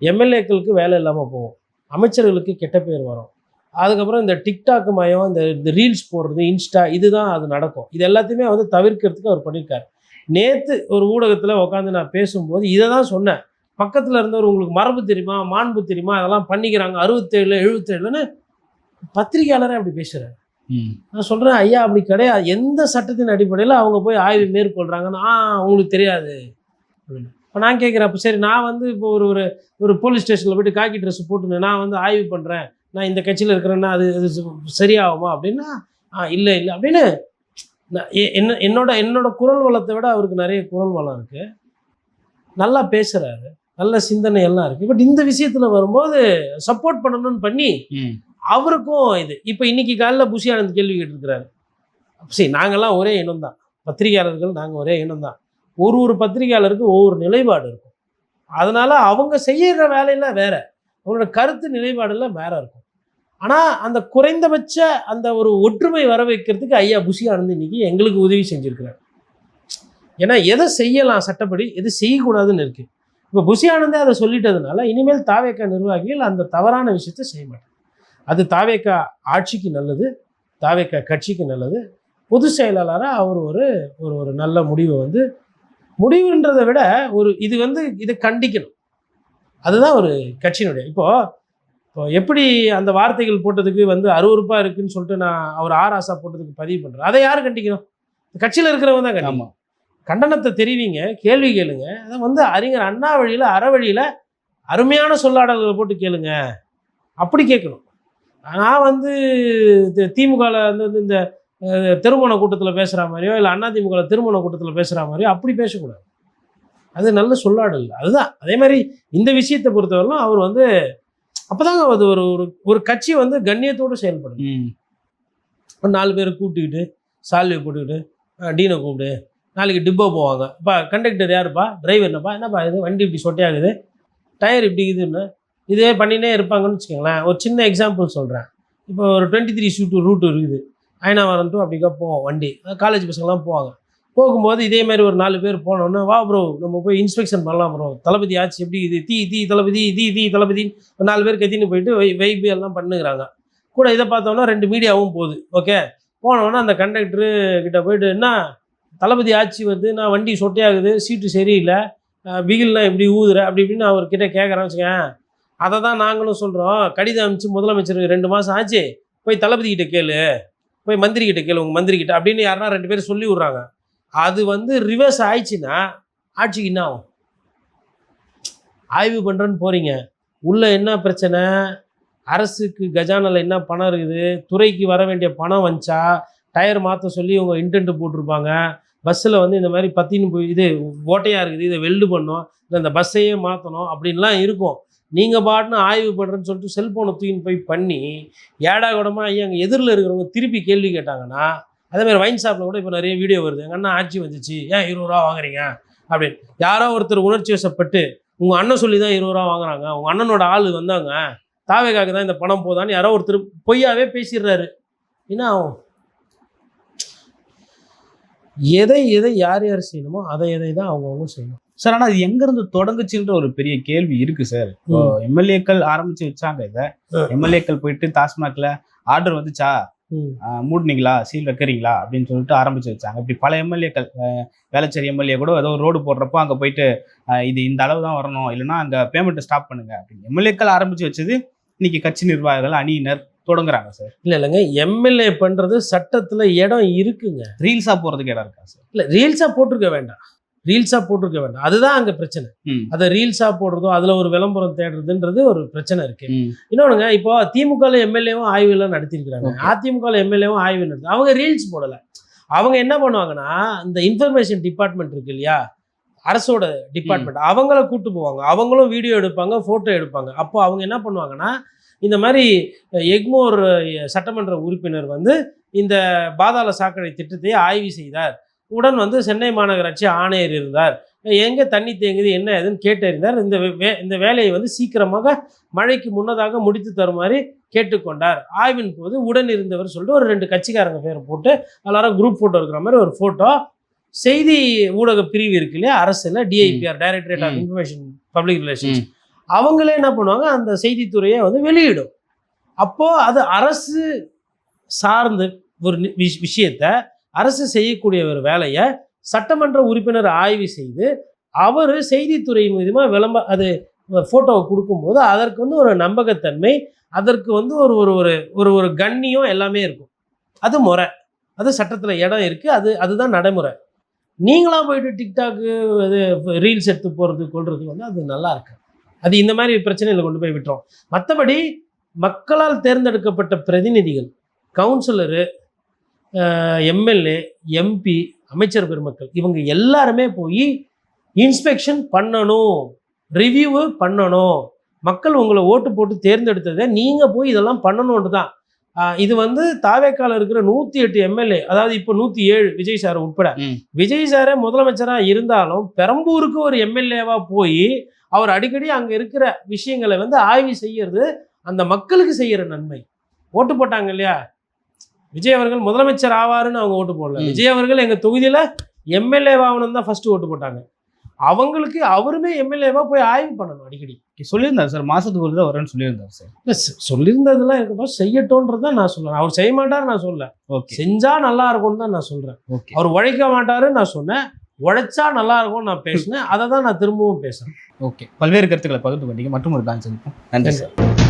எம்எல்ஏக்களுக்கு வேலை இல்லாமல் போகும், அமைச்சர்களுக்கு கெட்ட பேர் வரும். அதுக்கப்புறம் இந்த டிக்டாக் மயம், இந்த ரீல்ஸ் போடுறது, இன்ஸ்டா, இதுதான் அது நடக்கும். இது எல்லாத்தையுமே வந்து தவிர்க்கிறதுக்கு அவர் பண்ணியிருக்காரு. நேற்று ஒரு ஊடகத்தில் உட்காந்து நான் பேசும்போது இதை தான் சொன்னேன். பக்கத்தில் இருந்தவர் உங்களுக்கு மரபு தெரியுமா, மாண்பு தெரியுமா, அதெல்லாம் பண்ணிக்கிறாங்க 67 77ன்னு பத்திரிகையாளரே அப்படி பேசுகிறார். நான் சொல்கிறேன், ஐயா அப்படி கிடையாது. எந்த சட்டத்தின் அடிப்படையில் அவங்க போய் ஆய்வு மேற்கொள்கிறாங்கன்னு உங்களுக்கு தெரியாது அப்படின்னு. இப்போ நான் கேட்குறேன், அப்போ சரி நான் வந்து இப்போ ஒரு போலீஸ் ஸ்டேஷனில் போய்ட்டு காக்கி ட்ரெஸ் போட்டுன்னு நான் வந்து ஆய்வு பண்ணுறேன், நான் இந்த கட்சியில் இருக்கிறேன்னா அது சரியாகுமா அப்படின்னா இல்லை அப்படின்னு. என்னோட குரல் வளத்தை விட அவருக்கு நிறைய குரல் வளம் இருக்குது, நல்லா பேசுகிறாரு, நல்ல சிந்தனை எல்லாம் இருக்குது. பட் இந்த விஷயத்தில் வரும்போது சப்போர்ட் பண்ணணும்னு பண்ணி அவருக்கும் இது. இப்போ இன்னைக்கு காலையில் புசி ஆனந்த் கேள்வி கேட்டிருக்கிறாரு. சரி, நாங்கள்லாம் ஒரே இனம் தான், பத்திரிகையாளர்கள் நாங்கள் ஒரே இனம் தான். ஒரு பத்திரிகையாளருக்கு ஒவ்வொரு நிலைப்பாடு இருக்கும். அதனால் அவங்க செய்கிற வேலையில் வேற, அவங்களோட கருத்து நிலைப்பாடெல்லாம் வேற இருக்கும். ஆனால் அந்த குறைந்தபட்ச அந்த ஒரு ஒற்றுமை வர வைக்கிறதுக்கு ஐயா புசி ஆனந்த் இன்னைக்கு எங்களுக்கு உதவி செஞ்சுருக்கிறார். ஏன்னா எதை செய்யலாம் சட்டப்படி, எது செய்யக்கூடாதுன்னு இருக்குது. இப்போ புசி ஆனந்தே அதை சொல்லிட்டதுனால இனிமேல் தாவேக்கா நிர்வாகிகள் அந்த தவறான விஷயத்தை செய்ய மாட்டாங்க. அது தாவேக்கா ஆட்சிக்கு நல்லது, தாவேக்கா கட்சிக்கு நல்லது. பொது செயலாளராக அவர் ஒரு நல்ல முடிவை வந்து, முடிவுன்றதை விட இது வந்து இதை கண்டிக்கணும். அதுதான் ஒரு கட்சியினுடைய. இப்போ எப்படி அந்த வார்த்தைகள் போட்டதுக்கு வந்து அருவருப்பாக இருக்குன்னு சொல்லிட்டு நான் அவர் ஆராசா போட்டதுக்கு பதிவு பண்ணுறேன். அதை யார் கண்டிக்கணும்? கட்சியில் இருக்கிறவங்க தான் கண்டிக்கணும். கண்டனத்தை தெரிவிங்க, கேள்வி கேளுங்க. அதை வந்து அறிஞர் அண்ணா வழியில், அறவழியில் அருமையான சொல்லாடல்களை போட்டு கேளுங்க, அப்படி கேட்கணும். நான் வந்து திமுகவில் வந்து இந்த திருமண கூட்டத்தில் பேசுகிற மாதிரியோ இல்லை அதிமுகவில் திருமண கூட்டத்தில் பேசுகிற மாதிரியோ அப்படி பேசக்கூடாது. அது நல்ல சொல்லாடல். அதுதான் அதே மாதிரி இந்த விஷயத்தை பொறுத்தவரைக்கும் அவர் வந்து அப்போதாங்க அது ஒரு கட்சி வந்து கண்ணியத்தோடு செயல்படும். ஒரு 4 பேரை கூப்பிட்டுக்கிட்டு சால்வை போட்டுக்கிட்டு டீனை கூப்பிடு, நாளைக்கு டிப்போ போவாங்க. அப்பா கண்டக்டர் யாருப்பா, டிரைவர் என்னப்பா இது வண்டி இப்படி சொட்டையாகுது, டயர் இப்படி இதுன்னு இதே பண்ணினே இருப்பாங்கன்னு வச்சுக்கோங்களேன். ஒரு சின்ன எக்ஸாம்பிள் சொல்கிறேன். இப்போ ஒரு 23 ரூட்டு இருக்குது, அயனாவரம் டு அப்படிக்கா போவோம் வண்டி, காலேஜ் பசங்கள்லாம் போவாங்க. போகும்போது இதே மாதிரி ஒரு 4 பேர் போனோன்னே, வா ப்ரோ நம்ம போய் இன்ஸ்பெக்ஷன் பண்ணலாம் ப்ரோ, தளபதி ஆச்சு எப்படி இது, தீ தளபதி தீ தளபதின்னு 4 பேர் கத்தின்னு போயிட்டு வைப்பு எல்லாம் பண்ணுகிறாங்க. கூட இதை பார்த்தோன்னா 2 மீடியாவும் போகுது. ஓகே, போனோன்னா அந்த கண்டக்டரு கிட்ட போயிட்டு, என்ன தளபதி ஆட்சி வருது, நான் வண்டி சொட்டையாகுது, சீட்டு சரியில்லை, பிகில்லாம் எப்படி ஊதுற அப்படி இப்படின்னு அவர்கிட்ட கேட்குறான்னு வச்சுக்கேன். அதை தான் நாங்களும் சொல்கிறோம். கடிதம் அனுப்பிச்சு முதலமைச்சருக்கு 2 மாதம் ஆச்சு, போய் தளபதி கிட்ட கேளு, போய் மந்திரி கிட்ட கேளு, உங்கள் மந்திரி கிட்ட அப்படின்னு யாருன்னா 2 பேர் சொல்லி விட்றாங்க. அது வந்து ரிவர்ஸ் ஆயிடுச்சுன்னா ஆட்சிக்கு என்ன ஆகும்? ஆய்வு பண்ணுறேன்னு போகிறீங்க, உள்ளே என்ன பிரச்சனை, அரசுக்கு கஜானாவில் என்ன பணம் இருக்குது, துறைக்கு வர வேண்டிய பணம் வந்துச்சா, டயர் மாற்ற சொல்லி உங்கள் இன்டென்ட் போட்டிருப்பாங்க, பஸ்ஸில் வந்து இந்த மாதிரி பற்றின்னு போய் இது ஓட்டையாக இருக்குது, இதை வெல்டு பண்ணோம், இல்லை இந்த பஸ்ஸையே மாற்றணும் அப்படின்லாம் இருக்கும். நீங்கள் பாட்டுன்னு ஆய்வு பண்ணுறேன்னு சொல்லிட்டு செல்ஃபோனை தூக்கின்னு போய் பண்ணி ஏடா கூடமா ஐயா அங்கே எதிரில் இருக்கிறவங்க திருப்பி கேள்வி கேட்டாங்கன்னா, அதேமாதிரி வைன் ஷாப்பில் கூட இப்போ நிறைய வீடியோ வருது, எங்கள் அண்ணன் ஆட்சி வந்துச்சு ஏன் 20 ரூபா வாங்குறீங்க அப்படின்னு. யாரோ ஒருத்தர் உணர்ச்சி வசப்பட்டு உங்கள் அண்ணன் சொல்லி தான் 20 ரூபா வாங்குறாங்க, உங்கள் அண்ணனோட ஆள் வந்தாங்க, தாவேக்காக்கு தான் இந்த பணம் போதான்னு யாரோ ஒருத்தர் பொய்யாவே பேசிடுறாரு. என்ன ஆகும்? எதை யார் செய்யணுமோ அதை தான் அவங்கவுங்க செய்யணும். சார் ஆனா அது எங்க இருந்து தொடங்குச்சுன்ற ஒரு பெரிய கேள்வி இருக்கு சார். இப்போ எம்எல்ஏக்கள் ஆரம்பிச்சு வச்சாங்க இதை. எம்எல்ஏக்கள் போயிட்டு டாஸ்மாக்ல ஆர்டர் வந்துச்சா, மூடுனீங்களா, சீல் வைக்கிறீங்களா அப்படின்னு சொல்லிட்டு ஆரம்பிச்சு வச்சாங்க. இப்படி பல எம்எல்ஏக்கள், வேளச்சேரி எம்எல்ஏ கூட ஏதோ ஒரு ரோடு போடுறப்போ அங்க போயிட்டு இது இந்த அளவு தான் வரணும், இல்லைன்னா அங்க பேமெண்ட் ஸ்டாப் பண்ணுங்க அப்படின்னு எம்எல்ஏக்கள் ஆரம்பிச்சு வச்சது இன்னைக்கு கட்சி நிர்வாகிகள், அணியினர் தொடங்குறாங்க சார். இல்லைங்க, எம்எல்ஏ பண்றது சட்டத்துல இடம் இருக்குங்க. ரீல்ஸா போறதுக்கு இடம் இருக்கா சார்? இல்ல, ரீல்ஸா போட்டிருக்க வேண்டாம், அதுதான் அங்க பிரச்சனை. அதை ரீல்ஸா போடுறதோ அதுல ஒரு விளம்பரம் தேடுறதுன்றது ஒரு பிரச்சனை இருக்கு. இன்னொன்னுங்க, இப்போ திமுக எம்எல்ஏவும் ஆய்வு எல்லாம் நடத்திருக்கிறாங்க, அதிமுக எம்எல்ஏவும் ஆய்வு நடத்து. அவங்க ரீல்ஸ் போடல. அவங்க என்ன பண்ணுவாங்கன்னா, இந்த இன்ஃபர்மேஷன் டிபார்ட்மெண்ட் இருக்கு இல்லையா, அரசோட டிபார்ட்மெண்ட், அவங்கள கூட்டு போவாங்க. அவங்களும் வீடியோ எடுப்பாங்க, போட்டோ எடுப்பாங்க. அப்போ அவங்க என்ன பண்ணுவாங்கன்னா, இந்த மாதிரி எக்மோர் சட்டமன்ற உறுப்பினர் இந்த பாதாள சாக்கடை திட்டத்தை ஆய்வு செய்தார், உடன் சென்னை மாநகராட்சி ஆணையர் இருந்தார், எங்கே தண்ணி தேங்குது என்ன ஏதுன்னு கேட்டறிந்தார், இந்த வேலையை சீக்கிரமாக மழைக்கு முன்னதாக முடித்து தருமாறு கேட்டுக்கொண்டார், ஆய்வின் போது உடன் இருந்தவர் சொல்லிட்டு ஒரு 2 கட்சிக்காரங்க பேரை போட்டு எல்லாரும் குரூப் ஃபோட்டோ இருக்கிற மாதிரி ஒரு ஃபோட்டோ செய்தி ஊடக பிரிவு இருக்கு இல்லையா அரசுல, DIPR, directorate of information public relations, அவங்களே என்ன பண்ணுவாங்க, அந்த செய்தித்துறையை வெளியிடும். அப்போ அது அரசு சார்ந்த ஒரு விஷயத்த, அரசு செய்யக்கூடிய ஒரு வேலையை சட்டமன்ற உறுப்பினர் ஆய்வு செய்து அவர் செய்தித்துறை மூலமா அது போட்டோவை கொடுக்கும்போது அதற்கு ஒரு நம்பகத்தன்மை, அதற்கு ஒரு ஒரு ஒரு கண்ணியம் எல்லாமே இருக்கும். அது முறை, அது சட்டத்துல இடம் இருக்கு, அதுதான் நடைமுறை. நீங்களா போயிட்டு டிக்டாக்கு ரீல்ஸ் எடுத்து போறது கொள்றது அது நல்லா இருக்கு. அது இந்த மாதிரி பிரச்சனைகளை கொண்டு போய் விட்டுரும். மற்றபடி மக்களால் தேர்ந்தெடுக்கப்பட்ட பிரதிநிதிகள், கவுன்சிலரு, எம்எல்ஏ, எம்பி, அமைச்சர் பெருமக்கள், இவங்க எல்லாருமே போய் இன்ஸ்பெக்ஷன் பண்ணணும், ரிவ்யூவு பண்ணணும். மக்கள் உங்களை ஓட்டு போட்டு தேர்ந்தெடுத்ததை நீங்கள் போய் இதெல்லாம் பண்ணணுன்ட்டு தான். இது தாவேக்கால இருக்கிற 108 எம்எல்ஏ, அதாவது இப்போ 107 விஜய் சார் உட்பட, விஜய் சாரே முதலமைச்சராக இருந்தாலும் பெரம்பூருக்கு ஒரு எம்எல்ஏவா போய் அவர் அடிக்கடி அங்கே இருக்கிற விஷயங்களை ஆய்வு செய்யறது அந்த மக்களுக்கு செய்யற நன்மை. ஓட்டு போட்டாங்க இல்லையா, விஜய் அவர்கள் முதலமைச்சர் ஆவாருன்னு அவங்க ஓட்டு போடல. விஜய் அவர்கள் எங்க தொகுதியில எம்எல்ஏ ஆகணும் தான் ஃபர்ஸ்ட் ஓட்டு போட்டாங்க. அவங்களுக்கு அவருமே எம்எல்ஏவா போய் ஆய்வு பண்ணணும் அடிக்கடி. சொல்லியிருந்தார் சார், மாசத்துக்கு ஒரு தடவை வரேன்னு சொல்லியிருந்தார் சார். இல்லை, சொல்லியிருந்ததெல்லாம் இருக்கட்டும், செய்யட்டோன்றதான் நான் சொல்றேன். அவர் செய்ய மாட்டாரு நான் சொல்ல, செஞ்சா நல்லா இருக்கும்னு தான் நான் சொல்றேன். அவர் உழைக்க மாட்டாருன்னு நான் சொன்னேன், உழைச்சா நல்லா இருக்கும்னு நான் பேசினேன். அதை தான் நான் திரும்பவும் பேசுறேன். ஓகே, பல்வேறு கருத்துக்களை பகிர்ந்து கொண்டீங்க. மற்றும் ஒரு பேங்க் சந்திப்போம். நன்றி சார்.